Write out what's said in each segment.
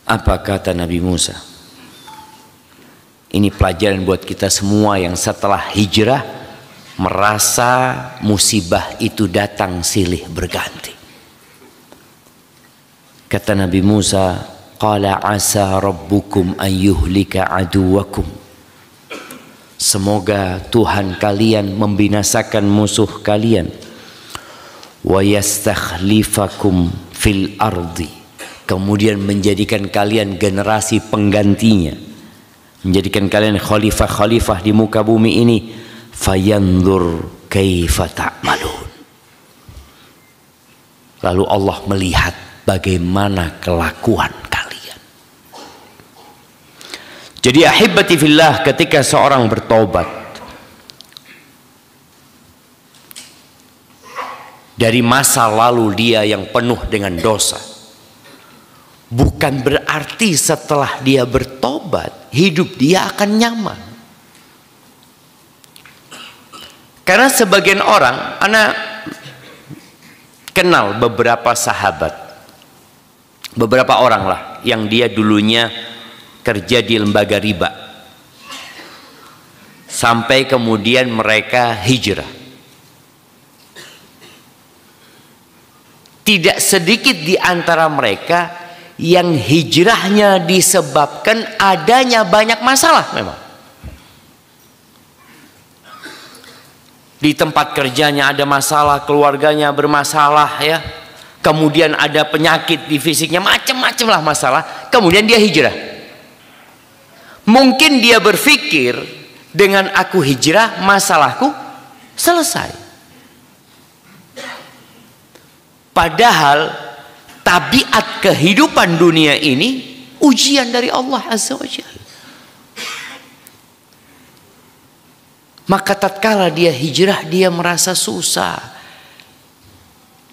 Apa kata Nabi Musa? Ini pelajaran buat kita semua yang setelah hijrah merasa musibah itu datang silih berganti. Kata Nabi Musa, qala asa rabbukum an yuhlika aduwakum. Semoga Tuhan kalian membinasakan musuh kalian. Wa yastakhlifakum fil ardi. Kemudian menjadikan kalian generasi penggantinya, menjadikan kalian khalifah-khalifah di muka bumi ini. Fayanzur kaifa ta'malun. Lalu Allah melihat bagaimana kelakuan kalian. Jadi ahibati fillah, ketika seorang bertobat dari masa lalu dia yang penuh dengan dosa, bukan berarti setelah dia bertobat hidup dia akan nyaman. Karena sebagian orang, anak kenal beberapa sahabat, beberapa orang lah yang dia dulunya kerja di lembaga riba, sampai kemudian mereka hijrah. Tidak sedikit di antara mereka yang hijrahnya disebabkan adanya banyak masalah. Memang di tempat kerjanya ada masalah, keluarganya bermasalah, ya, kemudian ada penyakit di fisiknya, macam-macam lah masalah, kemudian dia hijrah. Mungkin dia berpikir dengan aku hijrah masalahku selesai, padahal tabiat kehidupan dunia ini ujian dari Allah Azza wa Jalla. Maka tatkala dia hijrah, dia merasa susah.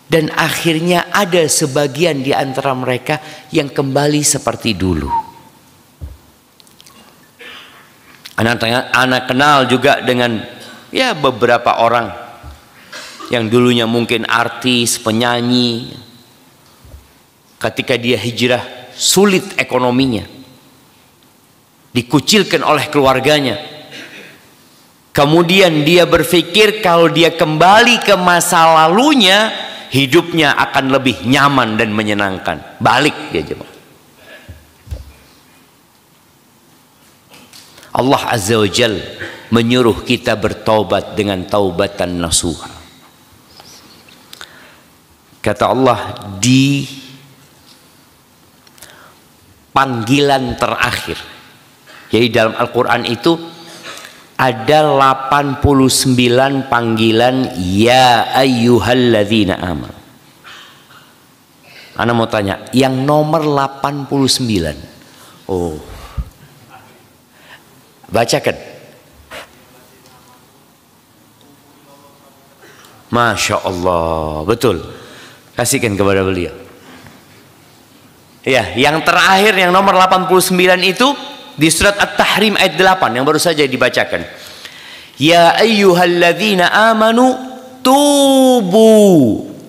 Dan akhirnya ada sebagian di antara mereka yang kembali seperti dulu. Anak kenal juga dengan ya beberapa orang yang dulunya mungkin artis, penyanyi. Ketika dia hijrah, sulit ekonominya, dikucilkan oleh keluarganya. Kemudian dia berpikir kalau dia kembali ke masa lalunya, hidupnya akan lebih nyaman dan menyenangkan. Balik dia jemaah. Allah Azza wa Jal menyuruh kita bertaubat dengan taubatan nasuha. Kata Allah, di panggilan terakhir, jadi dalam Al-Quran itu ada 89 panggilan ya ayyuhalladzina amanu. Ana mau tanya, yang nomor 89, oh, bacakan. Masya Allah, betul, kasihkan kepada beliau. Ya, yang terakhir yang nomor 89 itu di surat At-Tahrim ayat 8 yang baru saja dibacakan. Ya ayyuhalladzina amanu tubu.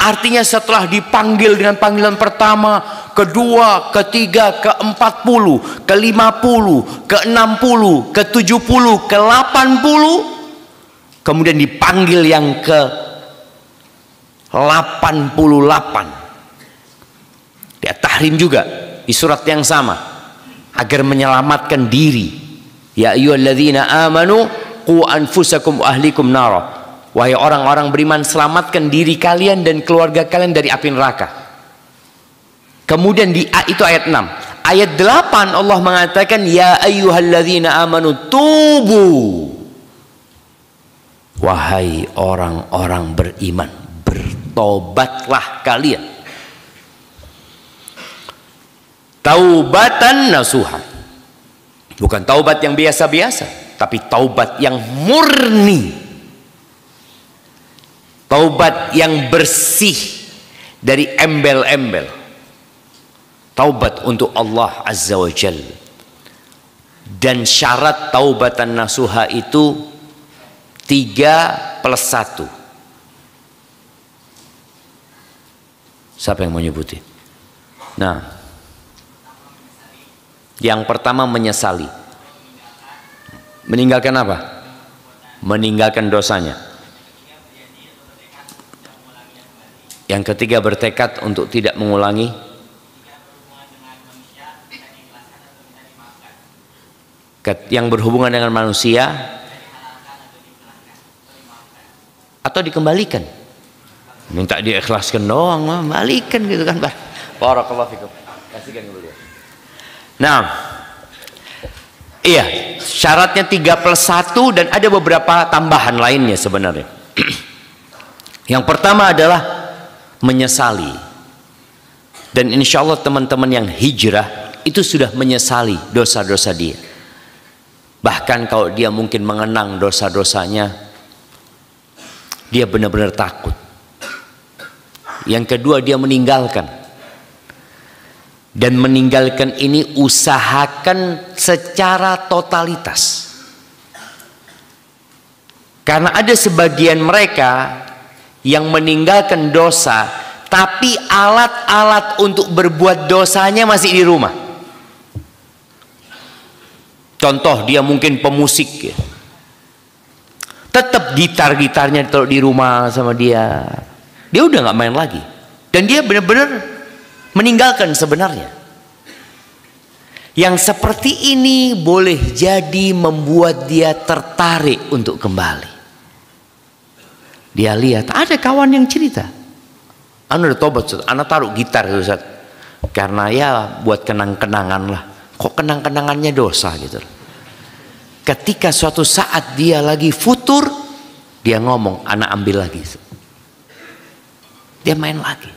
Artinya setelah dipanggil dengan panggilan pertama, kedua, ketiga, ke-40, ke-50, ke-60, ke-70, ke-80, kemudian dipanggil yang ke-88 di At-Tahrim juga di surat yang sama, agar menyelamatkan diri. Ya ayyuhalladzina amanu qu anfusakum wa ahlikum nara. Wahai orang-orang beriman, selamatkan diri kalian dan keluarga kalian dari api neraka. Kemudian itu ayat 6. Ayat 8 Allah mengatakan ya ayyuhalladzina amanu tubu. Wahai orang-orang beriman, bertobatlah kalian. Taubatan nasuha. Bukan taubat yang biasa-biasa, tapi taubat yang murni. Taubat yang bersih dari embel-embel. Taubat untuk Allah Azza wa Jalla. Dan syarat taubatan nasuha itu 3+1. Siapa yang mau nyebutin? Nah, Yang pertama menyesali. Meninggalkan apa? Meninggalkan dosanya. Yang ketiga bertekad untuk tidak mengulangi. Yang berhubungan dengan manusia atau dikembalikan. Minta diikhlaskan doang, balikan gitu kan, Pak. Barakallahu fikum. Kasihkan dulu dia. Nah, iya, syaratnya 3+1 dan ada beberapa tambahan lainnya sebenarnya. Yang pertama adalah menyesali. Dan insya Allah teman-teman yang hijrah itu sudah menyesali dosa-dosa dia. Bahkan kalau dia mungkin mengenang dosa-dosanya, dia benar-benar takut. Yang kedua, dia meninggalkan. Dan meninggalkan ini usahakan secara totalitas. Karena ada sebagian mereka yang meninggalkan dosa, tapi alat-alat untuk berbuat dosanya masih di rumah. Contoh, dia mungkin pemusik ya. Tetap gitar-gitarnya ditaruh di rumah sama dia. Dia udah nggak main lagi. Dan dia benar-benar meninggalkan sebenarnya. Yang seperti ini boleh jadi membuat dia tertarik untuk kembali. Dia lihat ada kawan yang cerita, anu udah tobat, anak taruh gitar Ustaz, karena ya buat kenang-kenangan lah. Kok kenang-kenangannya dosa gitu. Ketika suatu saat dia lagi futur, dia ngomong, anak ambil lagi. Dia main lagi.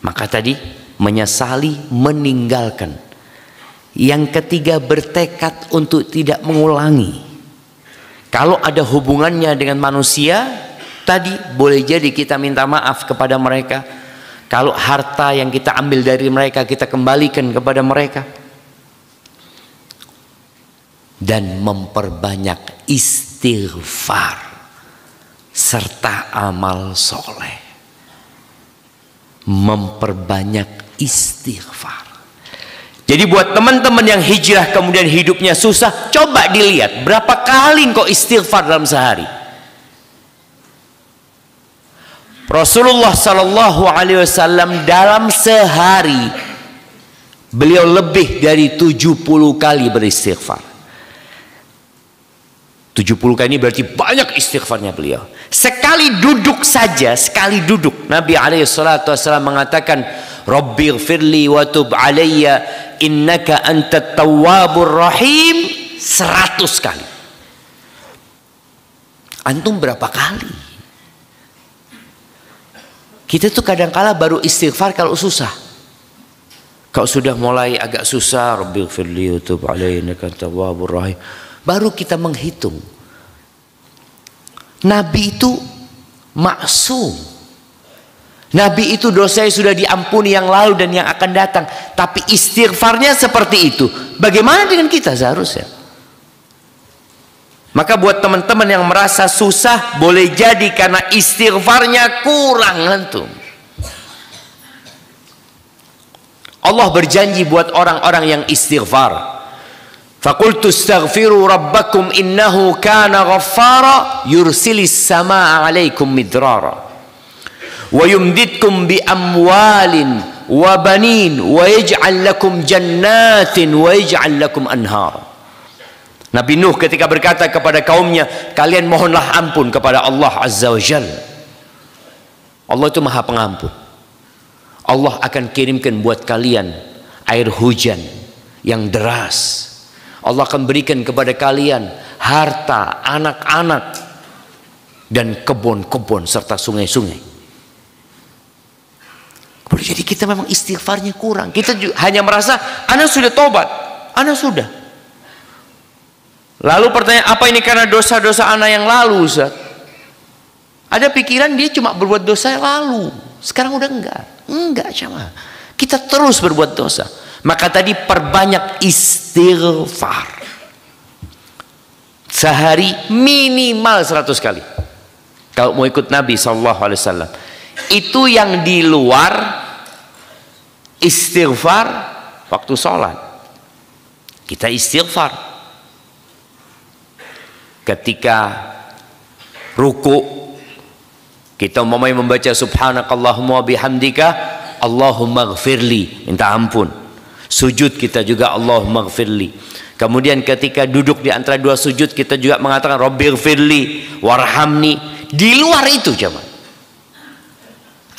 Maka tadi menyesali, meninggalkan. Yang ketiga bertekad untuk tidak mengulangi. Kalau ada hubungannya dengan manusia, tadi boleh jadi kita minta maaf kepada mereka. Kalau harta yang kita ambil dari mereka kita kembalikan kepada mereka. Dan memperbanyak istighfar serta amal soleh. Memperbanyak istighfar. Jadi buat teman-teman yang hijrah kemudian hidupnya susah, coba dilihat berapa kali kok istighfar dalam sehari. Rasulullah Sallallahu Alaihi Wasallam dalam sehari beliau lebih dari 70 kali beristighfar. 70 kali ini berarti banyak istighfarnya beliau. Sekali duduk saja, sekali duduk, Nabi SAW mengatakan, Rabbighfirli wa tub alayya innaka antat tawwabur rahim, 100 kali. Antum berapa kali? Kita tuh kadang-kala baru istighfar kalau susah. Kalau sudah mulai agak susah, Rabbighfirli wa tub alayya innaka antat tawwabur rahim, baru kita menghitung. Nabi itu maksum. Nabi itu dosanya sudah diampuni yang lalu dan yang akan datang. Tapi istighfarnya seperti itu. Bagaimana dengan kita seharusnya? Maka buat teman-teman yang merasa susah, boleh jadi karena istighfarnya kurang antum. Allah berjanji buat orang-orang yang istighfar. Faqultu astaghfiru rabbakum innahu kana ghaffara yursilis samaa 'alaikum midrara wa yumdidkum bi amwalin wa banin wa yaj'al lakum jannatin wa yaj'al lakum anhar. Nabi Nuh ketika berkata kepada kaumnya, kalian mohonlah ampun kepada Allah Azza wa Jalla. Allah itu Maha Pengampun. Allah akan kirimkan buat kalian air hujan yang deras. Allah akan berikan kepada kalian harta, anak-anak, dan kebun-kebun serta sungai-sungai. Jadi kita memang istighfarnya kurang. Kita hanya merasa, Anda sudah tobat, Anda sudah. Lalu pertanyaan, apa ini karena dosa-dosa Anda yang lalu, Ustaz? Ada pikiran dia cuma berbuat dosa yang lalu. Sekarang udah enggak. Enggak sama. Kita terus berbuat dosa. Maka tadi perbanyak istighfar. Sehari minimal 100 kali. Kalau mau ikut Nabi SAW. Itu yang di luar istighfar waktu sholat. Kita istighfar. Ketika ruku, kita membaca subhanakallahumma bihamdika Allahumma gfirli, minta ampun. Sujud kita juga Allahumma gfirli. Kemudian ketika duduk di antara dua sujud, kita juga mengatakan Rabbighfirli warhamni. Di luar itu jemaah,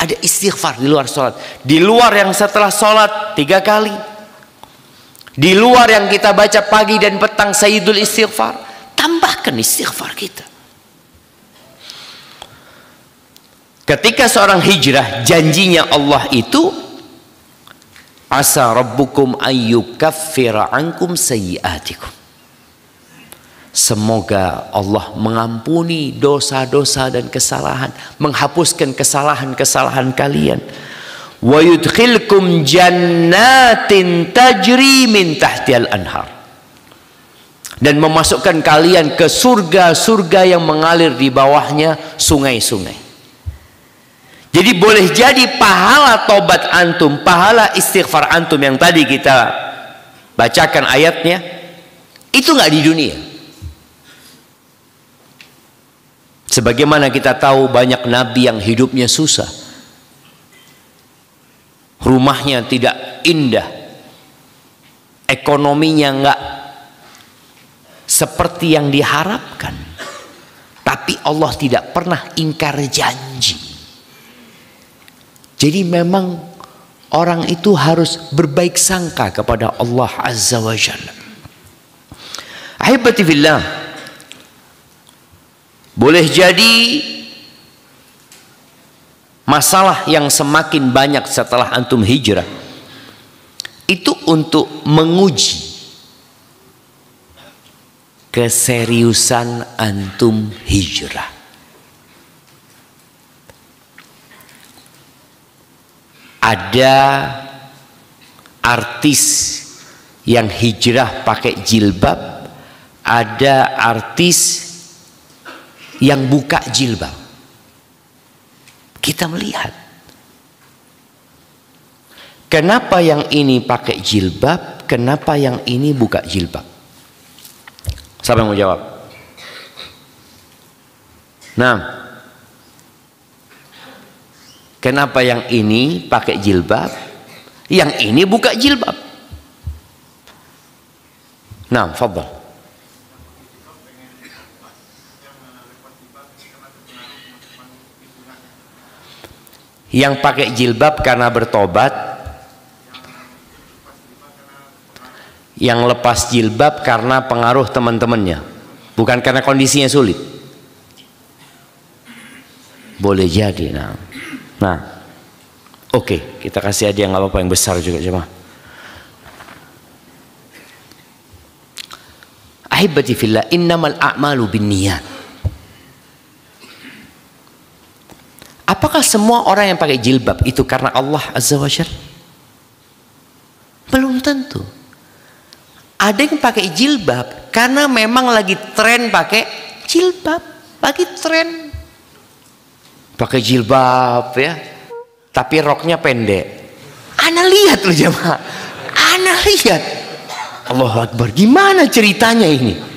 ada istighfar di luar sholat. Di luar yang setelah sholat 3 kali. Di luar yang kita baca pagi dan petang sayyidul istighfar, tambahkan istighfar kita. Ketika seorang hijrah, janjinya Allah itu asa rabbukum ayyukaffira ankum sayyiatikum. Semoga Allah mengampuni dosa-dosa dan kesalahan, menghapuskan kesalahan-kesalahan kalian. Wa yudkhilkum jannatin tajri min tahtihal anhar, dan memasukkan kalian ke surga-surga yang mengalir di bawahnya sungai-sungai. Jadi boleh jadi pahala tobat antum, pahala istighfar antum yang tadi kita bacakan ayatnya, itu nggak di dunia. Sebagaimana kita tahu banyak nabi yang hidupnya susah, rumahnya tidak indah, ekonominya nggak seperti yang diharapkan, tapi Allah tidak pernah ingkar janji. Jadi memang orang itu harus berbaik sangka kepada Allah Azza wa Jalla. Ahibati fillah, boleh jadi masalah yang semakin banyak setelah antum hijrah itu untuk menguji keseriusan antum hijrah. Ada artis yang hijrah pakai jilbab, ada artis yang buka jilbab. Kita melihat, kenapa yang ini pakai jilbab, kenapa yang ini buka jilbab? Siapa yang mau jawab? Nah, kenapa yang ini pakai jilbab, yang ini buka jilbab? Nah, fadhal. Yang pakai jilbab karena bertobat, yang lepas jilbab karena pengaruh teman-temannya, bukan karena kondisinya sulit. Boleh jadi. Nah, oke, kita kasih aja yang nggak apa-apa, yang besar juga jemaah. Ahibati fillah, innamal a'malu binniyat. Apakah semua orang yang pakai jilbab itu karena Allah Azza wa Jalla? Belum tentu. Ada yang pakai jilbab karena memang lagi tren pakai jilbab, lagi tren pakai jilbab ya, tapi roknya pendek. Ana lihat loh jemaah, ana lihat. Allahu Akbar, gimana ceritanya ini?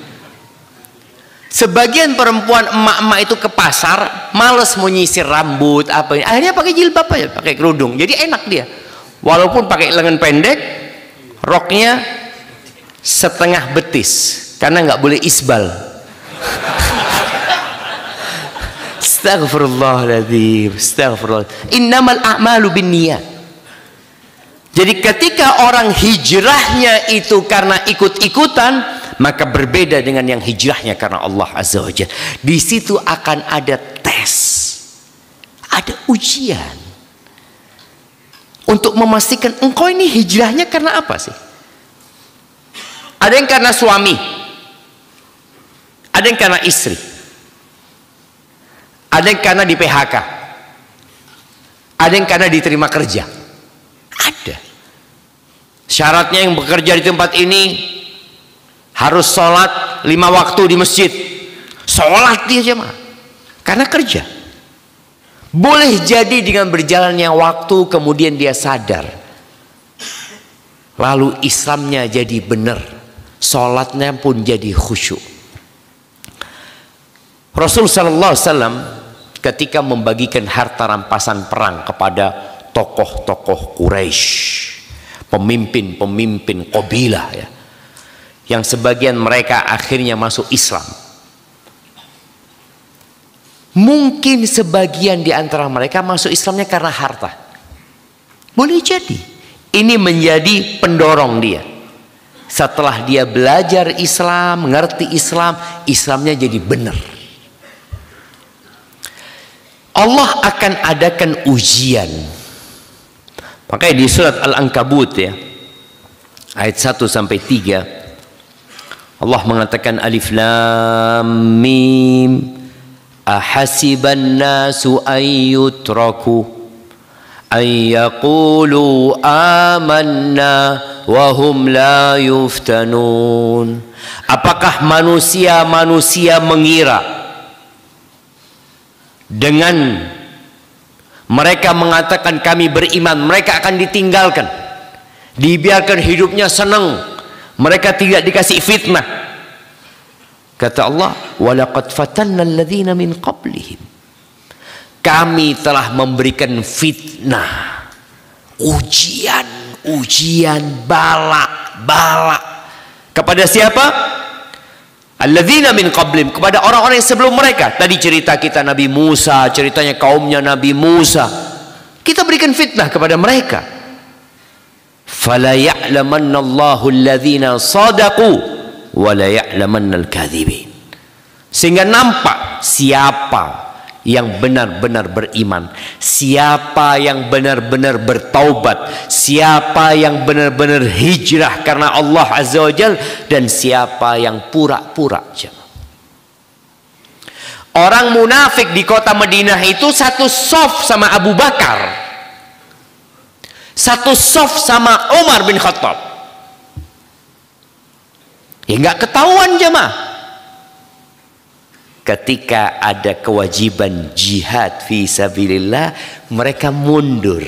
Sebagian perempuan emak-emak itu ke pasar, males mau nyisir rambut apa ini, akhirnya pakai jilbab aja, pakai kerudung, jadi enak dia. Walaupun pakai lengan pendek, roknya setengah betis, karena nggak boleh isbal. Astagfirullahaladzim, astagfirullah. Innamal a'malu binniyat. Jadi ketika orang hijrahnya itu karena ikut-ikutan, maka berbeda dengan yang hijrahnya karena Allah Azza wa Jalla. Di situ akan ada tes, ada ujian untuk memastikan engkau ini hijrahnya karena apa sih? Ada yang karena suami, ada yang karena istri, ada yang karena di PHK, ada yang karena diterima kerja. Ada syaratnya yang bekerja di tempat ini harus sholat 5 waktu di masjid. Sholat dia jemaah karena kerja. Boleh jadi dengan berjalannya waktu kemudian dia sadar, lalu Islamnya jadi benar, Salatnya pun jadi khusyuk. Rasul sallallahu alaihi wasallam ketika membagikan harta rampasan perang kepada tokoh-tokoh Quraisy, pemimpin-pemimpin kabilah ya, yang sebagian mereka akhirnya masuk Islam. Mungkin sebagian di antara mereka masuk Islamnya karena harta. Boleh jadi ini menjadi pendorong dia. Setelah dia belajar Islam, mengerti Islam, Islamnya jadi benar. Allah akan adakan ujian. Makanya di surat Al-Ankabut ya, ayat 1 sampai 3, Allah mengatakan alif lam mim ahasiban nasu ayyutraku ayyaqulu amanna wahum la yuftanun. Apakah manusia mengira dengan mereka mengatakan kami beriman, mereka akan ditinggalkan, dibiarkan hidupnya senang, mereka tidak dikasih fitnah? Kata Allah, walaqad fatanna alladzina min qablihim, kami telah memberikan fitnah, ujian, bala kepada siapa? Alladzina min qablihim, kepada orang-orang yang sebelum mereka. Tadi cerita kita Nabi Musa, ceritanya kaumnya Nabi Musa, kita berikan fitnah kepada mereka. Fala ya'lamanna Allahu alladzina sadaqu wa la ya'lamanna al-kadzibin. Sehingga nampak siapa yang benar-benar beriman, siapa yang benar-benar bertaubat, siapa yang benar-benar hijrah karena Allah Azza wa Jalla, dan siapa yang pura-pura. Orang munafik di kota Madinah itu satu saf sama Abu Bakar, satu saf sama Umar bin Khattab. Ya nggak ketahuan jemaah. Ketika ada kewajiban jihad fi sabilillah, mereka mundur,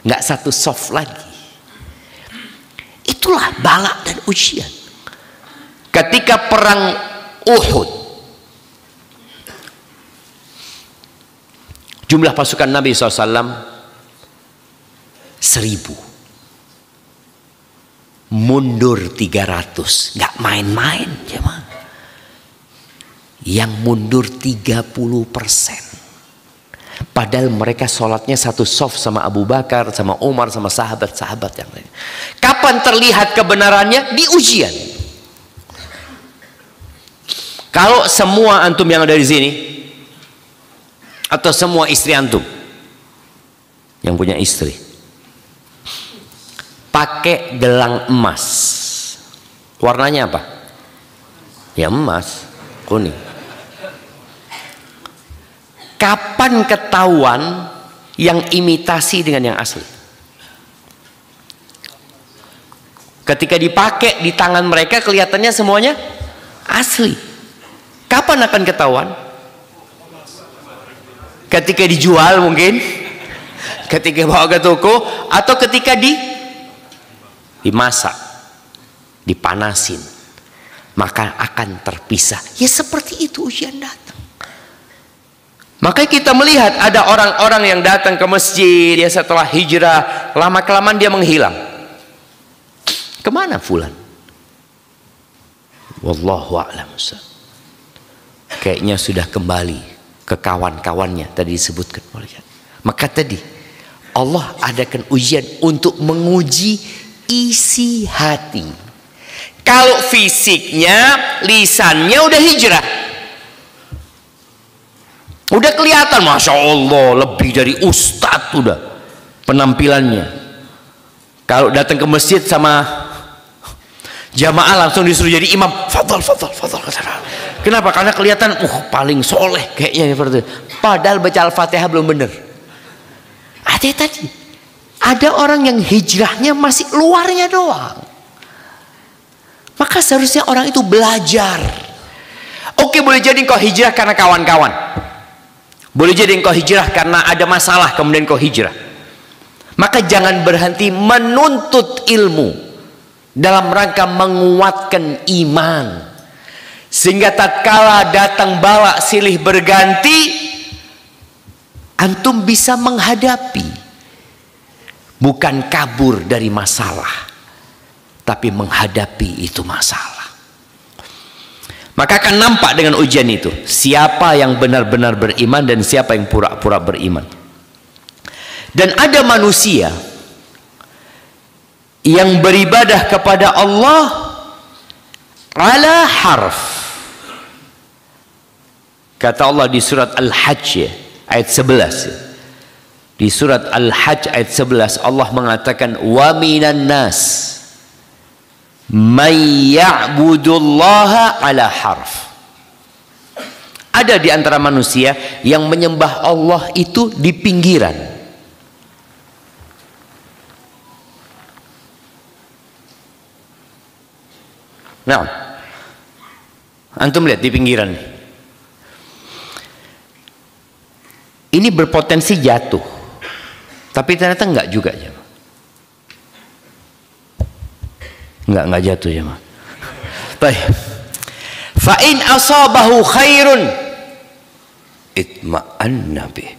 nggak satu saf lagi. Itulah bala dan ujian. Ketika perang Uhud, jumlah pasukan Nabi SAW 1000, mundur 300, nggak main-main jemaah. Yang mundur 30%. Padahal mereka sholatnya satu saf sama Abu Bakar, sama Umar, sama sahabat-sahabat yang lain. Kapan terlihat kebenarannya? Di ujian. Kalau semua antum yang ada di sini, atau semua istri antum yang punya istri, pakai gelang emas, warnanya apa? Ya emas, kuning. Kapan ketahuan yang imitasi dengan yang asli? Ketika dipakai di tangan mereka kelihatannya semuanya asli. Kapan akan ketahuan? Ketika dijual mungkin, ketika bawa ke toko, atau ketika dimasak, dipanasin, maka akan terpisah. Ya seperti itu ujian datang. Makanya kita melihat ada orang-orang yang datang ke masjid, ya setelah hijrah, lama-kelamaan dia menghilang. Kemana fulan? Wallahu a'lam. Kayaknya sudah kembali ke kawan-kawannya tadi disebutkan. Maka tadi Allah adakan ujian untuk menguji isi hati. Kalau fisiknya, lisannya udah hijrah, udah kelihatan, Masya Allah, lebih dari ustadz udah penampilannya. Kalau datang ke masjid sama jamaah langsung disuruh jadi imam, fadal. Kenapa? Karena kelihatan paling soleh kayaknya seperti itu. Padahal baca Al-Fatihah belum benar. Ada orang yang hijrahnya masih luarnya doang. Maka seharusnya orang itu belajar. Oke, boleh jadi engkau hijrah karena kawan-kawan, boleh jadi engkau hijrah karena ada masalah kemudian engkau hijrah. Maka jangan berhenti menuntut ilmu. dalam rangka menguatkan iman, sehingga tatkala datang bala silih berganti, antum bisa menghadapi, bukan kabur dari masalah, tapi menghadapi itu masalah. Maka akan nampak dengan ujian itu siapa yang benar-benar beriman dan siapa yang pura-pura beriman. Dan ada manusia yang beribadah kepada Allah ala harf. Kata Allah di surat Al-Hajj ayat 11. Di surat Al-Hajj ayat 11 Allah mengatakan wa minan nas may ya'budullaha ala harf. Ada di antara manusia yang menyembah Allah itu di pinggiran. Nah, antum lihat di pinggiran. Ini berpotensi jatuh, tapi ternyata enggak juga ya. Enggak jatuh ya, Mas. Baik. Fa in asabahu khairun itma'anna bih.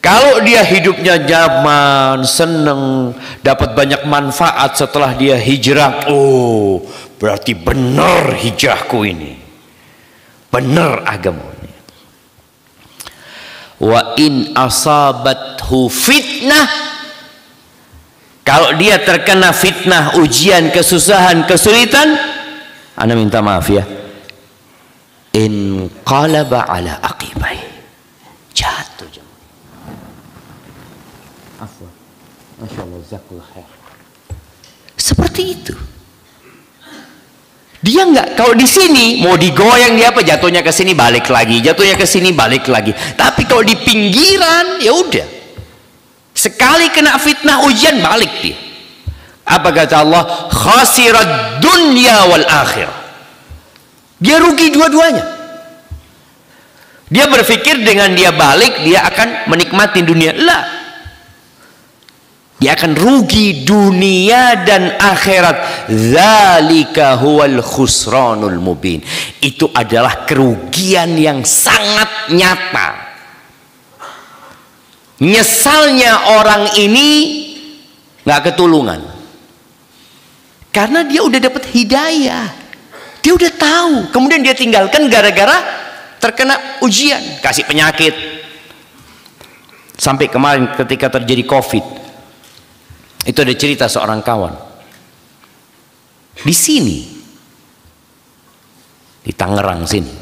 Kalau dia hidupnya nyaman, senang, dapat banyak manfaat setelah dia hijrah, oh, berarti benar hijrahku ini. Benar agama ini. Wa in asabathu fitnah, kalau dia terkena fitnah, ujian, kesusahan, kesulitan, ana minta maaf ya, in qalaba ala aqibai, jatuh. Afwan, masyaallah, jazakallahu khair. Seperti itu. Dia enggak, kalau di sini mau digoyang dia apa, jatuhnya ke sini balik lagi, jatuhnya ke sini balik lagi. Tapi kalau di pinggiran ya udah. Sekali kena fitnah ujian balik dia. Apa kata Allah? Khasirat dunya wal akhirah. Dia rugi dua-duanya. Dia berpikir dengan dia balik dia akan menikmati dunia. Lah. Dia akan rugi dunia dan akhirat. Dzalika huwal khusranul mubin. Itu adalah kerugian yang sangat nyata. Nyesalnya orang ini nggak ketulungan karena dia udah dapat hidayah, dia udah tahu, kemudian dia tinggalkan gara-gara terkena ujian, kasih penyakit. Sampai kemarin ketika terjadi COVID, itu ada cerita seorang kawan di sini, di Tangerang sini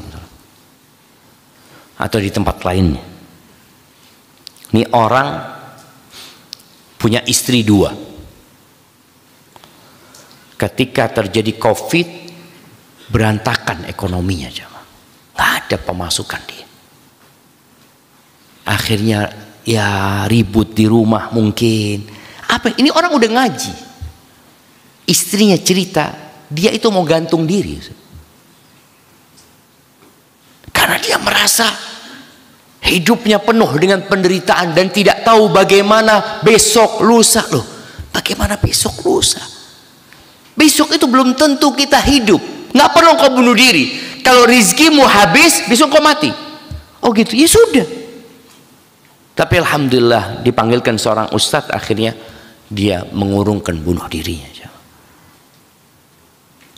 atau di tempat lainnya. Ini orang punya istri 2. Ketika terjadi COVID, berantakan ekonominya, jemaah. Nggak ada pemasukan dia. Akhirnya ya ribut di rumah mungkin. Apa? Ini orang udah ngaji. Istrinya cerita, dia itu mau gantung diri. Karena dia merasa hidupnya penuh dengan penderitaan dan tidak tahu bagaimana besok lusa. Loh, bagaimana besok lusa? Besok itu belum tentu kita hidup. Nggak perlu kau bunuh diri. Kalau rizkimu habis, besok kau mati. Oh gitu, ya sudah. Tapi alhamdulillah dipanggilkan seorang ustadz, akhirnya dia mengurungkan bunuh dirinya.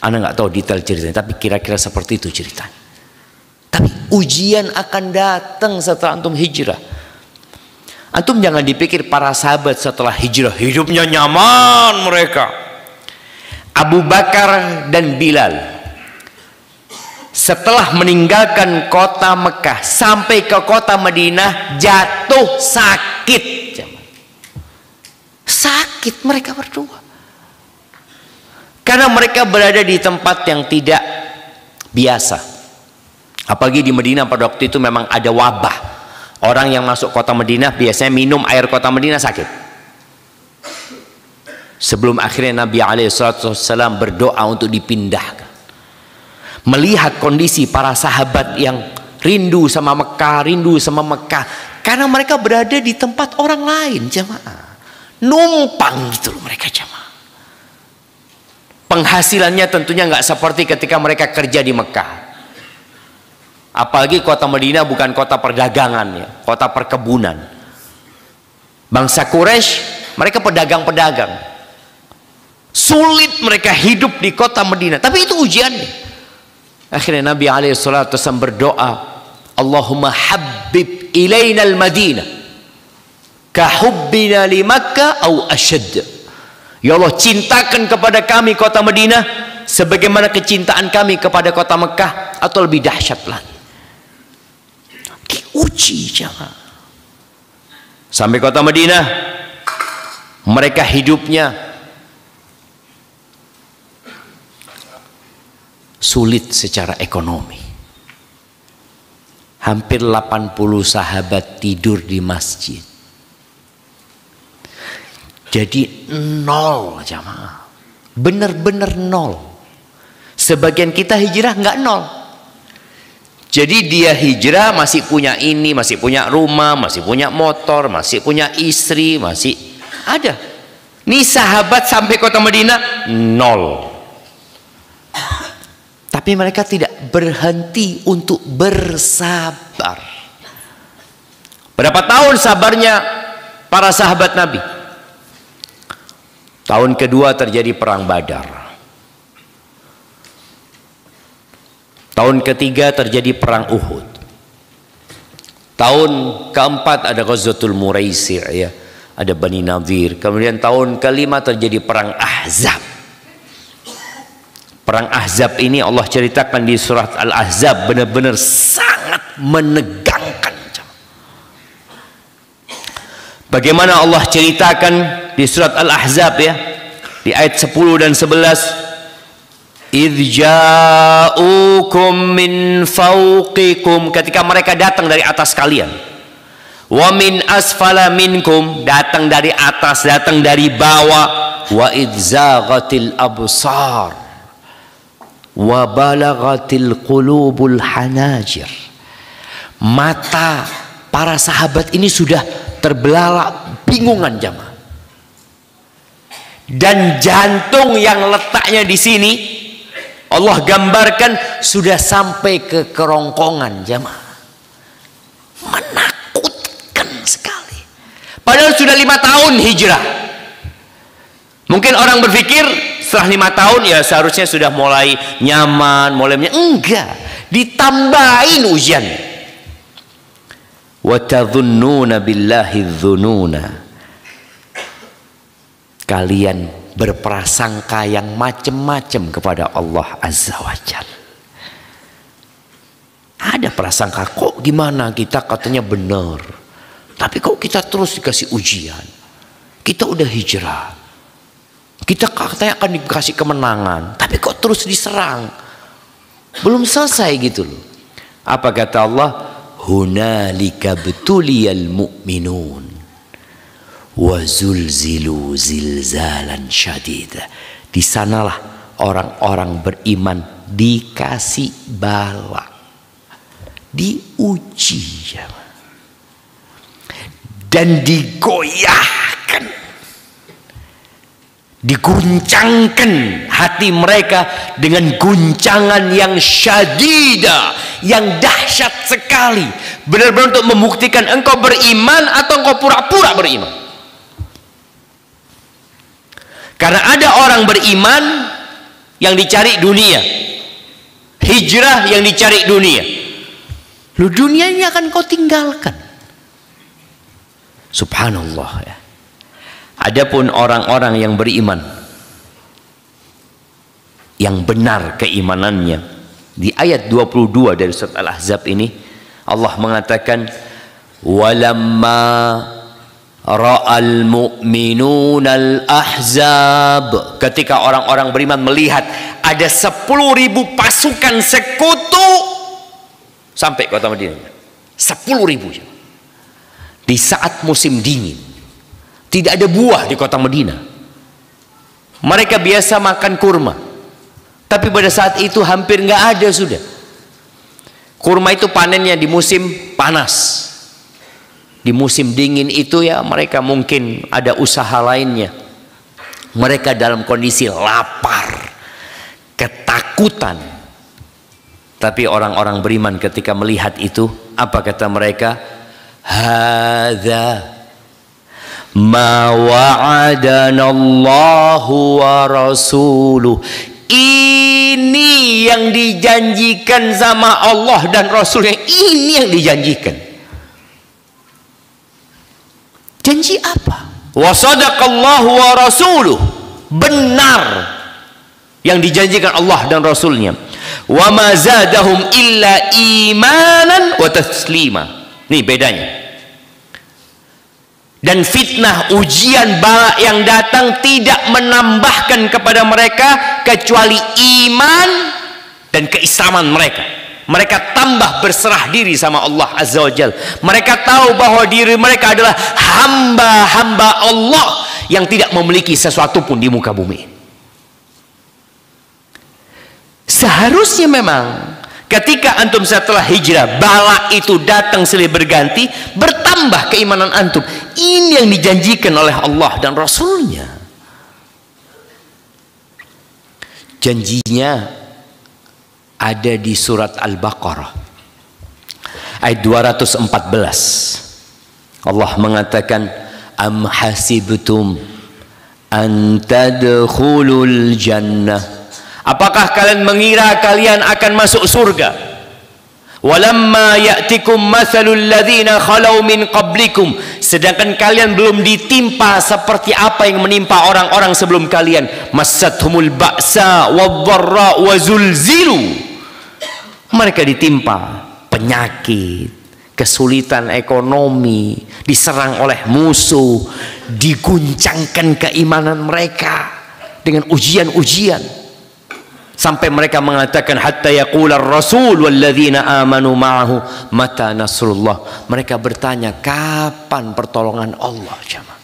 Anda nggak tahu detail ceritanya, tapi kira-kira seperti itu ceritanya. Tapi ujian akan datang setelah antum hijrah. Antum jangan dipikir para sahabat setelah hijrah hidupnya nyaman mereka. Abu Bakar dan Bilal setelah meninggalkan kota Mekah sampai ke kota Madinah jatuh sakit. Sakit mereka berdua. Karena mereka berada di tempat yang tidak biasa. Apalagi di Madinah pada waktu itu memang ada wabah. Orang yang masuk kota Madinah biasanya minum air kota Madinah sakit. Sebelum akhirnya Nabi SAW berdoa untuk dipindahkan. Melihat kondisi para sahabat yang rindu sama Mekah, karena mereka berada di tempat orang lain, jemaah. Numpang gitu loh mereka, jemaah. penghasilannya tentunya nggak seperti ketika mereka kerja di Mekah. Apalagi kota Madinah bukan kota perdagangan ya, kota perkebunan. Bangsa Quraisy mereka pedagang-pedagang. Sulit mereka hidup di kota Madinah, tapi itu ujiannya. Akhirnya Nabi SAW berdoa, Allahumma habbib ilaina al-Madinah kahubbina li Makkah au asyad. Ya Allah, cintakan kepada kami kota Madinah sebagaimana kecintaan kami kepada kota Mekah atau lebih dahsyat lagi. Diuji jangan. Sampai kota Madinah mereka hidupnya sulit secara ekonomi. Hampir 80 sahabat tidur di masjid. Jadi nol jamaah. Bener-bener nol. Sebagian kita hijrah nggak nol. Jadi dia hijrah masih punya ini, masih punya rumah, masih punya motor, masih punya istri, masih ada. Nih sahabat sampai kota Madinah nol. Tapi mereka tidak berhenti untuk bersabar. Berapa tahun sabarnya para sahabat Nabi? Tahun kedua terjadi perang Badar. Tahun ketiga terjadi perang Uhud. Tahun keempat ada Ghazwatul Muraisi' ya, ada Bani Nadir. Kemudian tahun kelima terjadi perang Ahzab. Perang Ahzab ini Allah ceritakan di surat Al-Ahzab benar-benar sangat menegangkan. Bagaimana Allah ceritakan di surat Al-Ahzab ya, di ayat 10 dan 11. Idh ja'ukum min fawqikum, ketika mereka datang dari atas kalian. Wa min asfala minkum, datang dari atas, datang dari bawah. Wa idh zaghatil absar wa balaghatil qulubul hanajir. Mata para sahabat ini sudah terbelalak, bingungan jamaah. Dan jantung yang letaknya di sini Allah gambarkan sudah sampai ke kerongkongan jamaah. Menakutkan sekali. Padahal sudah 5 tahun hijrah. Mungkin orang berpikir setelah 5 tahun ya seharusnya sudah mulai nyaman, enggak, ditambahin ujian. Wa tadhunnuna billahi dhununa. Kalian berprasangka yang macam-macam kepada Allah Azza wa Jalla. Ada prasangka, kok gimana kita katanya benar, tapi kok kita terus dikasih ujian. Kita udah hijrah, kita katanya akan dikasih kemenangan, tapi kok terus diserang. Belum selesai gitu loh. Apa kata Allah? Hunalika betuliyal mu'minun wa zulzilu zilzalan syadida. Di sanalah orang-orang beriman dikasih bala, diuji dan digoyahkan, diguncangkan hati mereka dengan guncangan yang syadida, yang dahsyat sekali, benar-benar untuk membuktikan engkau beriman atau engkau pura-pura beriman. Karena ada orang beriman yang dicari dunia, hijrah yang dicari dunia. Lu dunianya akan kau tinggalkan. Subhanallah ya. Adapun orang-orang yang beriman, yang benar keimanannya, di ayat 22 dari surat Al-Ahzab ini Allah mengatakan walamma ra'al mu'minun al-ahzab, ketika orang-orang beriman melihat ada 10.000 pasukan sekutu sampai kota Madinah, 10.000 di saat musim dingin, tidak ada buah di kota Madinah. Mereka biasa makan kurma, tapi pada saat itu hampir nggak ada sudah. Kurma itu panennya di musim panas. Di musim dingin itu ya mereka mungkin ada usaha lainnya. Mereka dalam kondisi lapar, ketakutan. Tapi orang-orang beriman ketika melihat itu, apa kata mereka? Hadza ma wa'adana Allahu wa rasuluh. Ini yang dijanjikan sama Allah dan Rasulnya. Ini yang dijanjikan. Janji apa? Wa sadaqallahu wa rasuluh. Benar yang dijanjikan Allah dan Rasulnya. Wa ma zadahum illa imanan wa taslima. Nih bedanya. Dan fitnah, ujian, bala yang datang tidak menambahkan kepada mereka kecuali iman dan keislaman mereka. Mereka tambah berserah diri sama Allah Azza wa Jalla. Mereka tahu bahwa diri mereka adalah hamba-hamba Allah yang tidak memiliki sesuatu pun di muka bumi. Seharusnya memang ketika antum setelah hijrah, bala itu datang silih berganti, bertambah keimanan antum. Ini yang dijanjikan oleh Allah dan Rasulnya. Janjinya ada di surat Al-Baqarah ayat 214. Allah mengatakan, am hasibtum an tadkhulul jannah. Apakah kalian mengira kalian akan masuk surga? Walamma ya'tikum mathalul ladzina khalau min qablikum. Sedangkan kalian belum ditimpa seperti apa yang menimpa orang-orang sebelum kalian. Massathumul ba'sa wadh-dharra wa zulzilu. Mereka ditimpa penyakit, kesulitan ekonomi, diserang oleh musuh, diguncangkan keimanan mereka dengan ujian-ujian. Sampai mereka mengatakan hatta yaqular rasul walladzina amanu ma'ahu mata nasrullah. Mereka bertanya, kapan pertolongan Allah? Jemaah,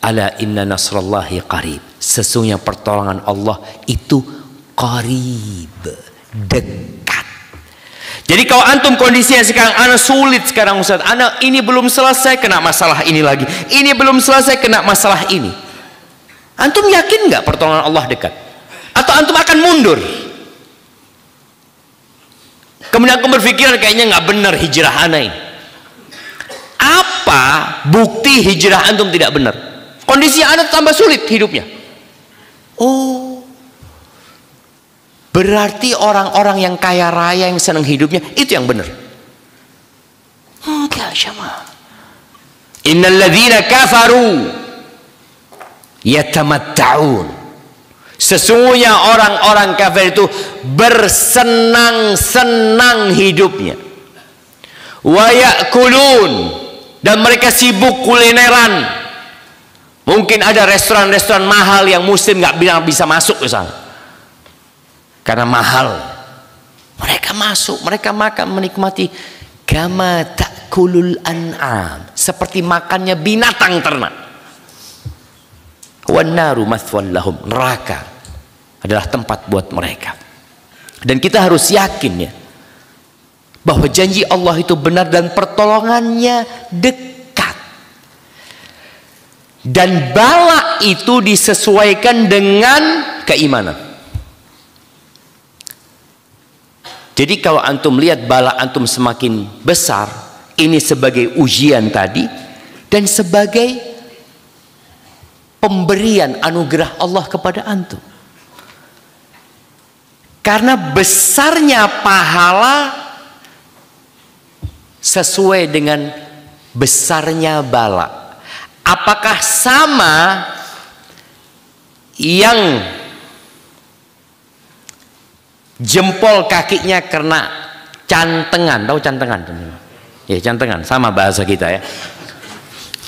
ala inna nasrallahi qarib. Sesungguhnya pertolongan Allah itu qarib, dekat. Jadi kalau antum kondisinya sekarang, anak sulit sekarang Ustaz, anak ini belum selesai kena masalah ini lagi, ini belum selesai kena masalah ini. Antum yakin nggak pertolongan Allah dekat? Atau antum akan mundur? Kemudian aku berpikiran kayaknya nggak benar hijrah ana ini. Apa bukti hijrah antum tidak benar? Kondisi ana tambah sulit hidupnya. Oh, berarti orang-orang yang kaya raya yang senang hidupnya itu yang benar. Enggak, syama. Innal ladzina kafaru yatamatta'un. Sesungguhnya orang-orang kafir itu bersenang-senang hidupnya. Wa ya'kulun, dan mereka sibuk kulineran. Mungkin ada restoran-restoran mahal yang muslim nggak bisa masuk ke sana karena mahal. Mereka masuk, mereka makan, menikmati. Kama ta'kulul an'am, seperti makannya binatang ternak. Wan naru mathwan lahum, neraka adalah tempat buat mereka. Dan kita harus yakin ya bahwa janji Allah itu benar dan pertolongannya dekat. Dan bala itu disesuaikan dengan keimanan. Jadi kalau antum lihat bala antum semakin besar, ini sebagai ujian tadi dan sebagai pemberian anugerah Allah kepada antum. Karena besarnya pahala sesuai dengan besarnya bala. Apakah sama yang jempol kakinya kena cantengan? Tahu cantengan? Ya, cantengan, sama bahasa kita ya.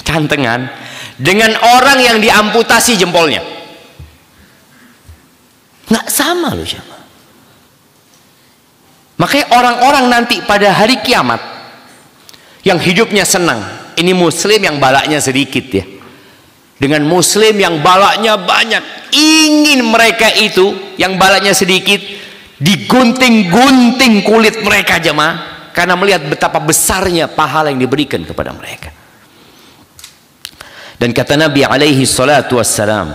Cantengan dengan orang yang diamputasi jempolnya, nggak sama loh siapa. Makanya orang-orang nanti pada hari kiamat yang hidupnya senang, ini muslim yang balaknya sedikit ya, dengan muslim yang balaknya banyak, ingin mereka itu yang balaknya sedikit digunting-gunting kulit mereka jemaah, karena melihat betapa besarnya pahala yang diberikan kepada mereka. Dan kata Nabi alaihi salatu wassalam,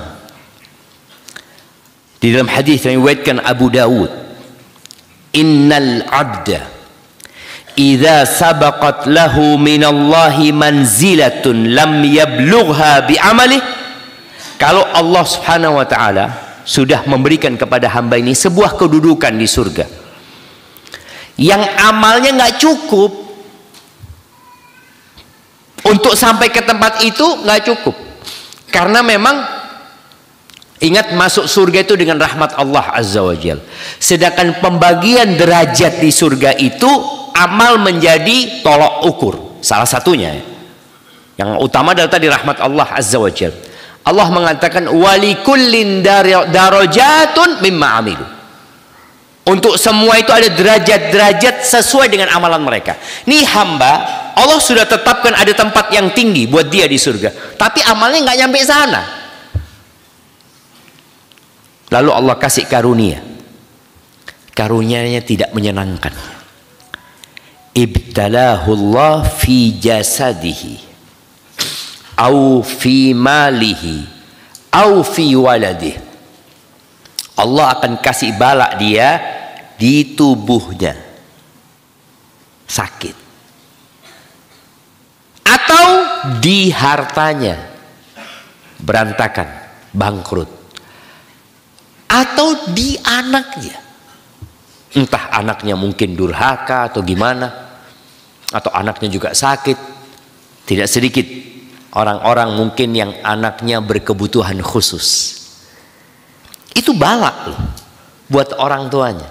Di dalam hadis yang diriwayatkan Abu Dawud, innal abda idza sabaqat lahu minallahi manzilatun lam yablugha bi amalihi, kalau Allah Subhanahu wa taala sudah memberikan kepada hamba ini sebuah kedudukan di surga yang amalnya nggak cukup untuk sampai ke tempat itu, nggak cukup, karena memang ingat, masuk surga itu dengan rahmat Allah Azza wa Jal. Sedangkan pembagian derajat di surga itu amal menjadi tolok ukur. Salah satunya yang utama adalah tadi rahmat Allah Azza wa Jal. Allah mengatakan walikullin darajatun mimma amilu. Untuk semua itu ada derajat-derajat sesuai dengan amalan mereka. Nih hamba, Allah sudah tetapkan ada tempat yang tinggi buat dia di surga, tapi amalnya nggak nyampe sana. Lalu Allah kasih karunia. Karunianya tidak menyenangkan. Ibtalahu Allah fi jasadihi au fi malihi au fi waladihi. Allah akan kasih balak dia di tubuhnya, sakit, atau di hartanya, berantakan, bangkrut, atau di anaknya, entah anaknya mungkin durhaka atau gimana, atau anaknya juga sakit. Tidak sedikit orang-orang mungkin yang anaknya berkebutuhan khusus. Itu balak loh buat orang tuanya.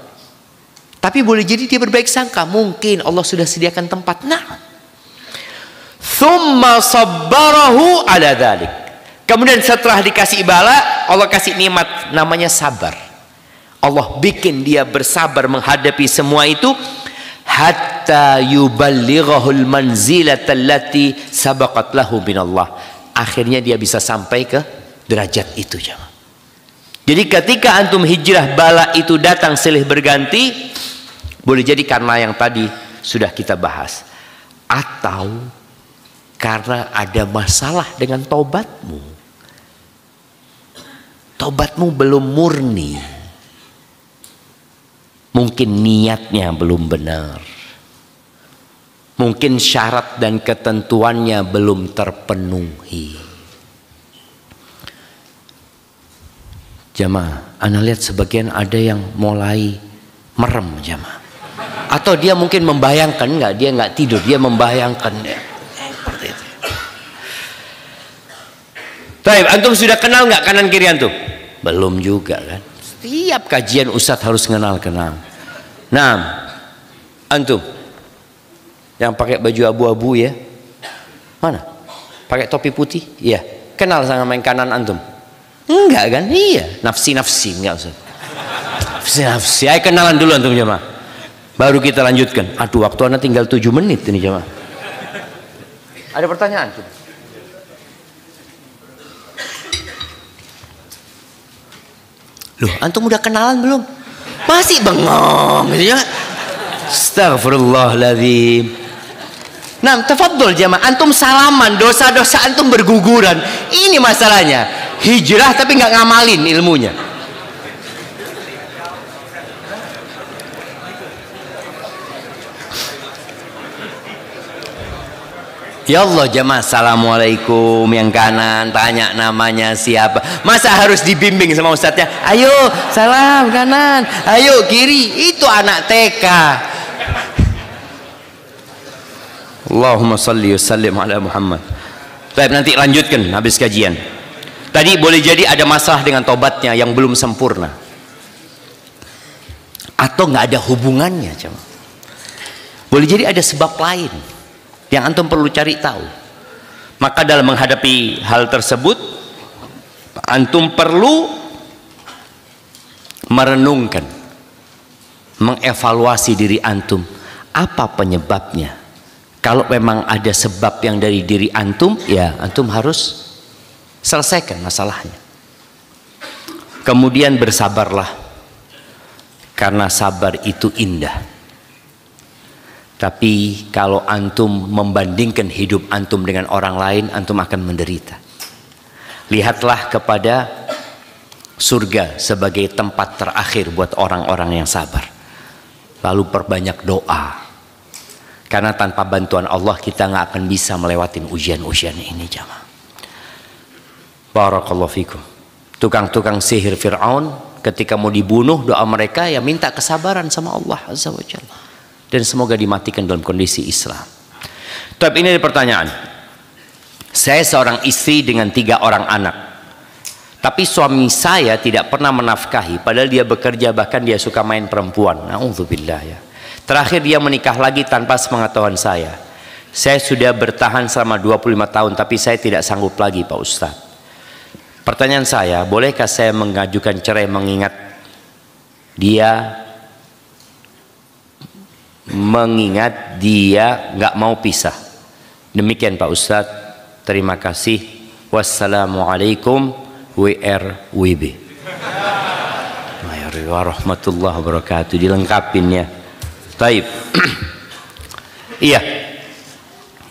Tapi boleh jadi dia berbaik sangka, mungkin Allah sudah sediakan tempat. Nah, thumma sabbarahu ala dhalik. Kemudian setelah dikasih bala, Allah kasih nikmat namanya sabar. Allah bikin dia bersabar menghadapi semua itu hatta yuballighahul manzilata allati sabaqat lahu minallah. Akhirnya dia bisa sampai ke derajat itu, jemaah. Jadi ketika antum hijrah bala itu datang silih berganti, boleh jadi karena yang tadi sudah kita bahas, atau karena ada masalah dengan tobatmu. Tobatmu belum murni, mungkin niatnya belum benar, mungkin syarat dan ketentuannya belum terpenuhi. Jamaah, ana lihat sebagian ada yang mulai merem, jamaah. Atau dia mungkin membayangkan, dia nggak tidur, dia membayangkan seperti itu. Baik, antum sudah kenal nggak kanan kiri antum? Belum juga kan? Setiap kajian ustadz harus kenal-kenal. Nah, antum yang pakai baju abu-abu ya, mana? Pakai topi putih? Iya. Kenal sama yang kanan antum? Enggak kan? Iya. Nafsi-nafsi enggak usah. Nafsi-nafsi. Ayo kenalan dulu antum jemaah. Baru kita lanjutkan. Aduh, waktu anda tinggal 7 menit ini jemaah. Ada pertanyaan? Loh, antum udah kenalan belum? Masih bengong gitu ya. Astagfirullahaladzim. Nah, tafadhol jemaah, antum salaman, dosa-dosa antum berguguran. Ini masalahnya. Hijrah tapi nggak ngamalin ilmunya. Ya Allah jemaah, assalamualaikum, yang kanan tanya namanya siapa. Masa harus dibimbing sama ustadznya? Ayo salam kanan, ayo kiri. Itu anak TK. Allahumma salli wa sallim ala Muhammad. Baik, nanti lanjutkan habis kajian. Tadi boleh jadi ada masalah dengan tobatnya yang belum sempurna, atau nggak ada hubungannya, jemaah. Boleh jadi ada sebab lain yang antum perlu cari tahu. Maka dalam menghadapi hal tersebut, antum perlu merenungkan, mengevaluasi diri antum. Apa penyebabnya? Kalau memang ada sebab yang dari diri antum, ya antum harus selesaikan masalahnya. Kemudian bersabarlah, karena sabar itu indah. Tapi kalau antum membandingkan hidup antum dengan orang lain, antum akan menderita. Lihatlah kepada surga sebagai tempat terakhir buat orang-orang yang sabar. Lalu perbanyak doa, karena tanpa bantuan Allah kita nggak akan bisa melewatin ujian-ujian ini jamaah. Barakallahu fikum. Tukang-tukang sihir Fir'aun ketika mau dibunuh, doa mereka ya minta kesabaran sama Allah Azza wa Jalla, dan semoga dimatikan dalam kondisi Islam. Tapi ini ada pertanyaan. Saya seorang istri dengan 3 orang anak, tapi suami saya tidak pernah menafkahi, padahal dia bekerja, bahkan dia suka main perempuan. Na'udzubillah ya. Terakhir dia menikah lagi tanpa sepengetahuan saya. Saya sudah bertahan selama 25 tahun, tapi saya tidak sanggup lagi Pak Ustadz. Pertanyaan saya, bolehkah saya mengajukan cerai mengingat dia nggak mau pisah? Demikian Pak Ustadz. Terima kasih. Wassalamualaikum WRWB. Warahmatullahi wabarakatuh. Dilengkapin ya. Taib. Iya.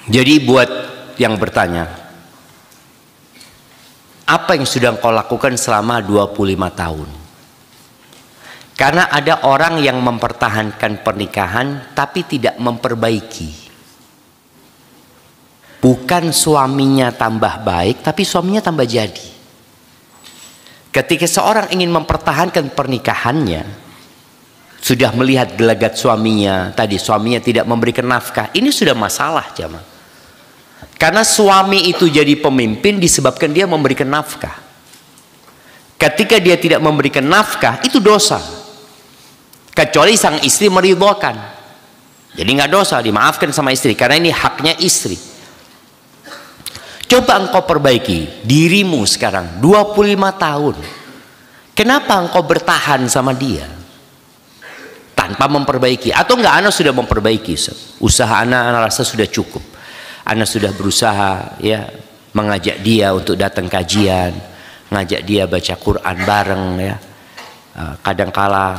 Jadi buat yang bertanya, apa yang sudah engkau lakukan selama 25 tahun? Karena ada orang yang mempertahankan pernikahan tapi tidak memperbaiki. Bukan suaminya tambah baik, tapi suaminya tambah jadi. Ketika seorang ingin mempertahankan pernikahannya, sudah melihat gelagat suaminya, tadi suaminya tidak memberikan nafkah, ini sudah masalah jamaah. Karena suami itu jadi pemimpin disebabkan dia memberikan nafkah. Ketika dia tidak memberikan nafkah, itu dosa. Kecuali sang istri meridhokan, jadi nggak dosa, dimaafkan sama istri, karena ini haknya istri. Coba engkau perbaiki dirimu sekarang 25 tahun. Kenapa engkau bertahan sama dia tanpa memperbaiki? Atau enggak, anak sudah memperbaiki, usaha anak rasa sudah cukup. Anak sudah berusaha ya mengajak dia untuk datang kajian, ngajak dia baca Quran bareng ya. Kadangkala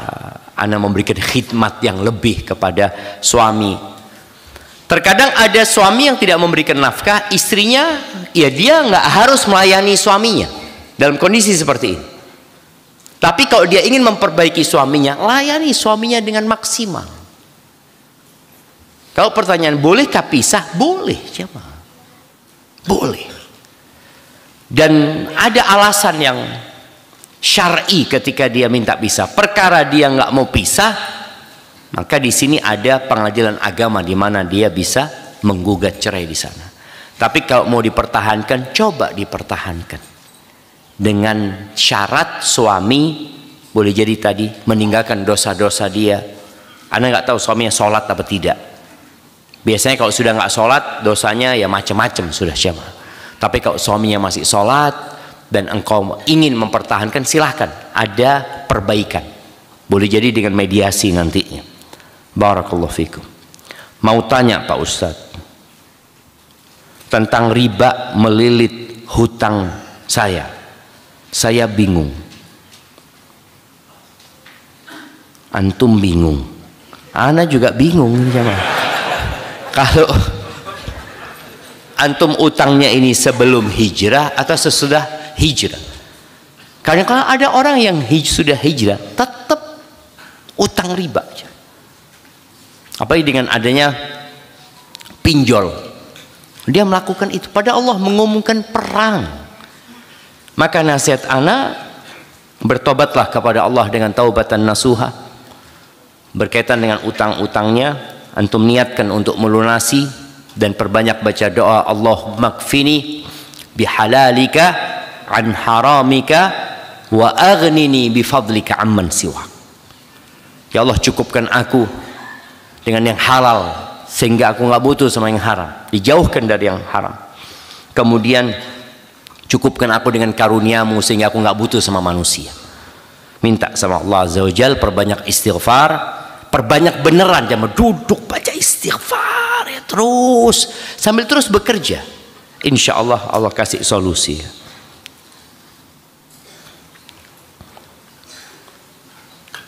anak memberikan khidmat yang lebih kepada suami. Terkadang ada suami yang tidak memberikan nafkah, istrinya ya dia nggak harus melayani suaminya dalam kondisi seperti ini. Tapi kalau dia ingin memperbaiki suaminya, layani suaminya dengan maksimal. Kalau pertanyaan bolehkah pisah? Boleh, siapa? Boleh. Dan ada alasan yang syar'i ketika dia minta pisah. Perkara dia nggak mau pisah, maka di sini ada pengadilan agama di mana dia bisa menggugat cerai di sana. Tapi kalau mau dipertahankan, coba dipertahankan dengan syarat suami boleh jadi tadi meninggalkan dosa-dosa dia. Anda nggak tahu suaminya sholat apa tidak. Biasanya kalau sudah nggak sholat, dosanya ya macam-macam sudah siapa. Tapi kalau suaminya masih sholat dan engkau ingin mempertahankan, silahkan, ada perbaikan. Boleh jadi dengan mediasi nantinya. Barakallahu fikum. Mau tanya Pak Ustadz tentang riba melilit hutang saya. Saya bingung. Antum bingung. Ana juga bingung. Kalau antum utangnya ini sebelum hijrah atau sesudah hijrah? Karena kalau ada orang yang sudah hijrah tetap utang riba. Apalagi dengan adanya pinjol, dia melakukan itu. Pada Allah mengumumkan perang. Maka nasihat ana, bertobatlah kepada Allah dengan taubatan nasuha. Berkaitan dengan utang-utangnya, antum niatkan untuk melunasi dan perbanyak baca doa, Allahumma kfini bihalalika an haramika wa aghnini bifadlika amman siwak. Ya Allah, cukupkan aku dengan yang halal sehingga aku nggak butuh sama yang haram, dijauhkan dari yang haram. Kemudian cukupkan aku dengan karuniamu sehingga aku nggak butuh sama manusia. Minta sama Allah Azza wa Jalla, perbanyak istighfar, perbanyak beneran, jangan duduk baca istighfar ya terus sambil terus bekerja. Insya Allah Allah kasih solusi.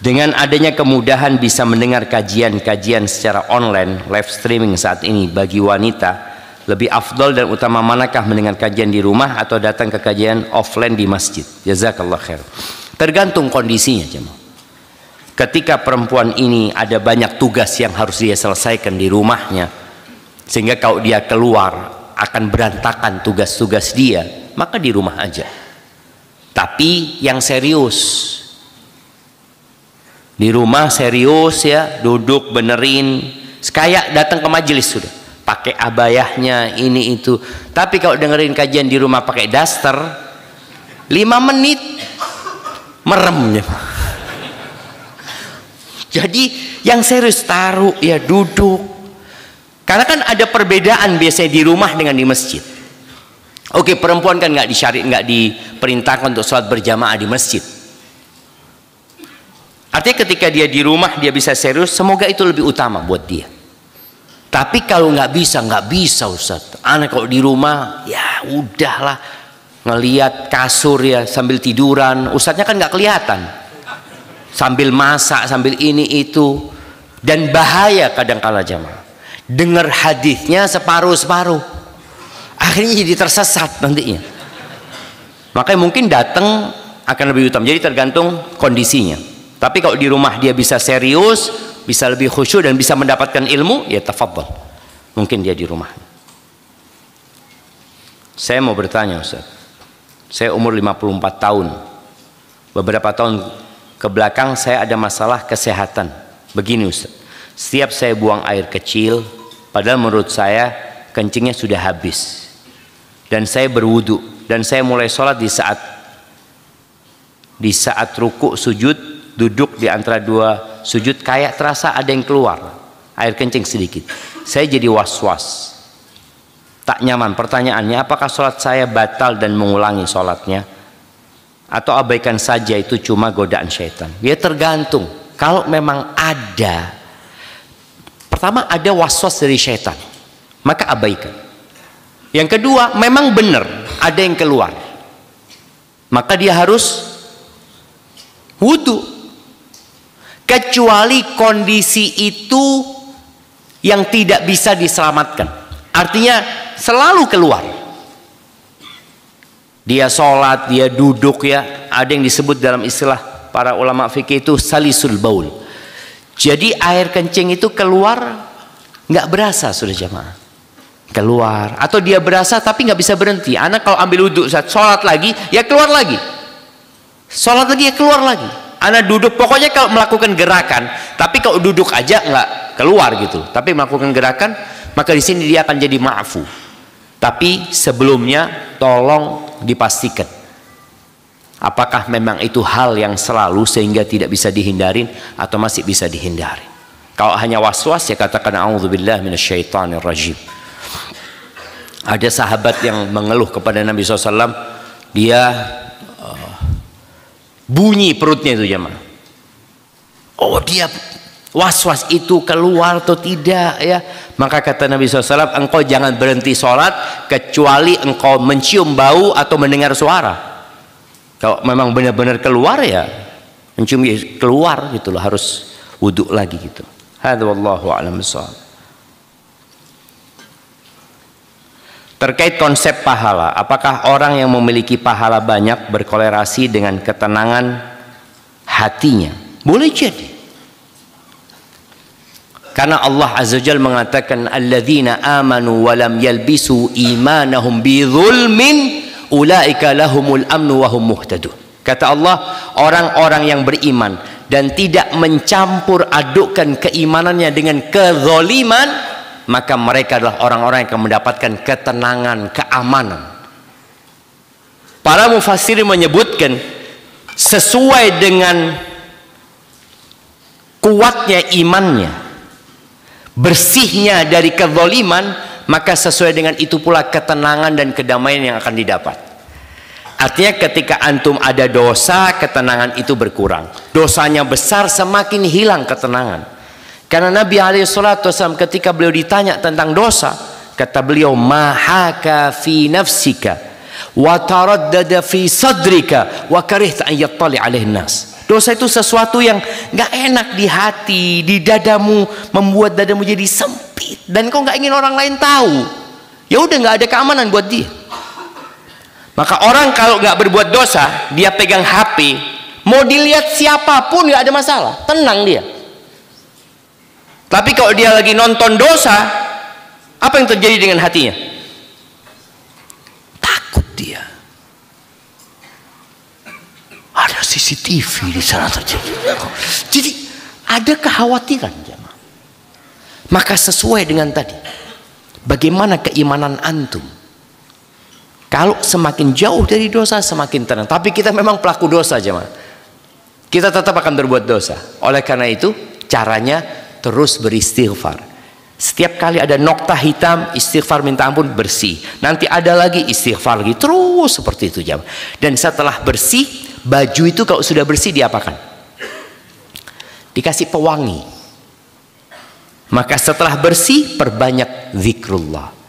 Dengan adanya kemudahan bisa mendengar kajian-kajian secara online, live streaming saat ini bagi wanita, lebih afdol dan utama manakah mendengar kajian di rumah atau datang ke kajian offline di masjid? Jazakallah khair. Tergantung kondisinya jemaah. Ketika perempuan ini ada banyak tugas yang harus dia selesaikan di rumahnya, sehingga kalau dia keluar akan berantakan tugas-tugas dia, maka di rumah aja. Tapi yang serius, di rumah serius ya, duduk benerin, kayak datang ke majelis sudah, pakai abayahnya ini itu. Tapi kalau dengerin kajian di rumah pakai daster, 5 menit merem ya. Jadi yang serius taruh ya, duduk. Karena kan ada perbedaan biasanya di rumah dengan di masjid. Oke, perempuan kan nggak diperintahkan untuk sholat berjamaah di masjid. Artinya ketika dia di rumah dia bisa serius, semoga itu lebih utama buat dia. Tapi kalau nggak bisa Ustaz. Anak kalau di rumah ya udahlah, ngelihat kasur ya sambil tiduran, Ustaznya kan nggak kelihatan. Sambil masak, sambil ini itu, dan bahaya kadang-kala jamaah. Dengar hadisnya separuh-separuh, akhirnya jadi tersesat nantinya. Makanya mungkin datang akan lebih utama. Jadi tergantung kondisinya. Tapi kalau di rumah dia bisa serius, bisa lebih khusyuk dan bisa mendapatkan ilmu, ya tafadhol. Mungkin dia di rumah. Saya mau bertanya Ustaz. Saya umur 54 tahun. Beberapa tahun ke belakang saya ada masalah kesehatan. Begini Ustaz, setiap saya buang air kecil, padahal menurut saya kencingnya sudah habis, dan saya berwudu, dan saya mulai sholat di saat ruku sujud, duduk di antara 2 sujud, kayak terasa ada yang keluar air kencing sedikit. Saya jadi was-was, tak nyaman. Pertanyaannya, apakah sholat saya batal dan mengulangi sholatnya, atau abaikan saja itu cuma godaan syaitan? Ya tergantung. Kalau memang ada, pertama ada waswas dari syaitan, maka abaikan. Yang kedua, memang benar ada yang keluar, maka dia harus wudu. Kecuali kondisi itu yang tidak bisa diselamatkan, artinya selalu keluar. Dia sholat, dia duduk ya, ada yang disebut dalam istilah para ulama fikih itu salisul baul. Jadi air kencing itu keluar nggak berasa sudah jamaah, keluar, atau dia berasa tapi nggak bisa berhenti. Anak kalau ambil wudhu saat sholat lagi ya keluar lagi, sholat lagi ya keluar lagi. Anak duduk, pokoknya kalau melakukan gerakan, tapi kalau duduk aja nggak keluar gitu, tapi melakukan gerakan, maka di sini dia akan jadi ma'fu. Tapi sebelumnya tolong dipastikan apakah memang itu hal yang selalu sehingga tidak bisa dihindarin atau masih bisa dihindari. Kalau hanya was-was ya katakan a'udzubillah minasyaitonir rajim. Ada sahabat yang mengeluh kepada Nabi SAW, dia bunyi perutnya itu jemaah. Oh, dia was-was itu keluar atau tidak ya. Maka kata Nabi SAW, engkau jangan berhenti sholat kecuali engkau mencium bau atau mendengar suara. Kalau memang benar-benar keluar ya mencium keluar gitu loh, harus wudhu lagi gitu. Hadza wallahu a'lam bishawab. Terkait konsep pahala, apakah orang yang memiliki pahala banyak berkolerasi dengan ketenangan hatinya? Boleh jadi. Karena Allah Azza wa Jalla mengatakan alladzina amanu wa lam yalbisu imanahum bidzulmin ulaika lahumul amnu wa hum muhtadun. Kata Allah, orang-orang yang beriman dan tidak mencampur adukkan keimanannya dengan kezaliman, maka mereka adalah orang-orang yang akan mendapatkan ketenangan, keamanan. Para mufassirin menyebutkan sesuai dengan kuatnya imannya, bersihnya dari kezaliman, maka sesuai dengan itu pula ketenangan dan kedamaian yang akan didapat. Artinya ketika antum ada dosa, ketenangan itu berkurang. Dosanya besar, semakin hilang ketenangan. Karena Nabi SAW ketika beliau ditanya tentang dosa, kata beliau, mahaka fi nafsika wa taraddada fi sadrika wa karihta an yattali alaihi nas. Dosa itu sesuatu yang nggak enak di hati, di dadamu, membuat dadamu jadi sempit, dan kau nggak ingin orang lain tahu. Ya udah, nggak ada keamanan buat dia. Maka orang kalau nggak berbuat dosa, dia pegang HP, Mau dilihat siapapun nggak ada masalah, tenang dia. Tapi kalau dia lagi nonton dosa, apa yang terjadi dengan hatinya? Takut dia. Ada CCTV di sana terjadi. Jadi ada kekhawatiran jemaah. Maka sesuai dengan tadi, bagaimana keimanan antum? Kalau semakin jauh dari dosa, semakin tenang. Tapi kita memang pelaku dosa jemaah. Kita tetap akan berbuat dosa. Oleh karena itu, caranya terus beristighfar. Setiap kali ada nokta hitam, istighfar minta ampun, bersih. Nanti ada lagi istighfar lagi, terus seperti itu jemaah. Dan setelah bersih, baju itu kalau sudah bersih diapakan? Dikasih pewangi. Maka setelah bersih, perbanyak zikrullah.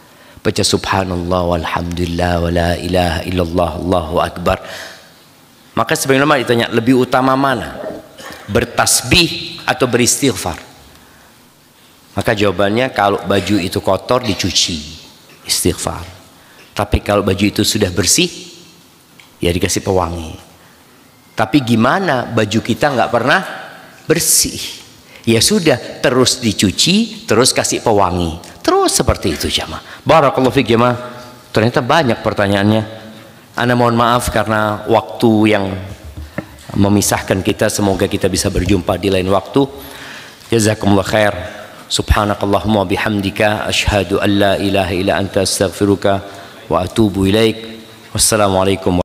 Baca subhanallah walhamdulillah wa la ilaha illallah Allahu akbar. Maka sebagian ulama ditanya, lebih utama mana? Bertasbih atau beristighfar? Maka jawabannya, kalau baju itu kotor dicuci, istighfar. Tapi kalau baju itu sudah bersih, ya dikasih pewangi. Tapi gimana baju kita nggak pernah bersih? Ya sudah, terus dicuci, terus kasih pewangi. Terus seperti itu jamaah. Barakallahu fiik jamaah. Ternyata banyak pertanyaannya. Ana mohon maaf karena waktu yang memisahkan kita. Semoga kita bisa berjumpa di lain waktu. Jazakumullah khair. Subhanakallahumma bihamdika asyhadu an la ilaha illa anta astaghfiruka wa atubu ilaik. Wassalamualaikum.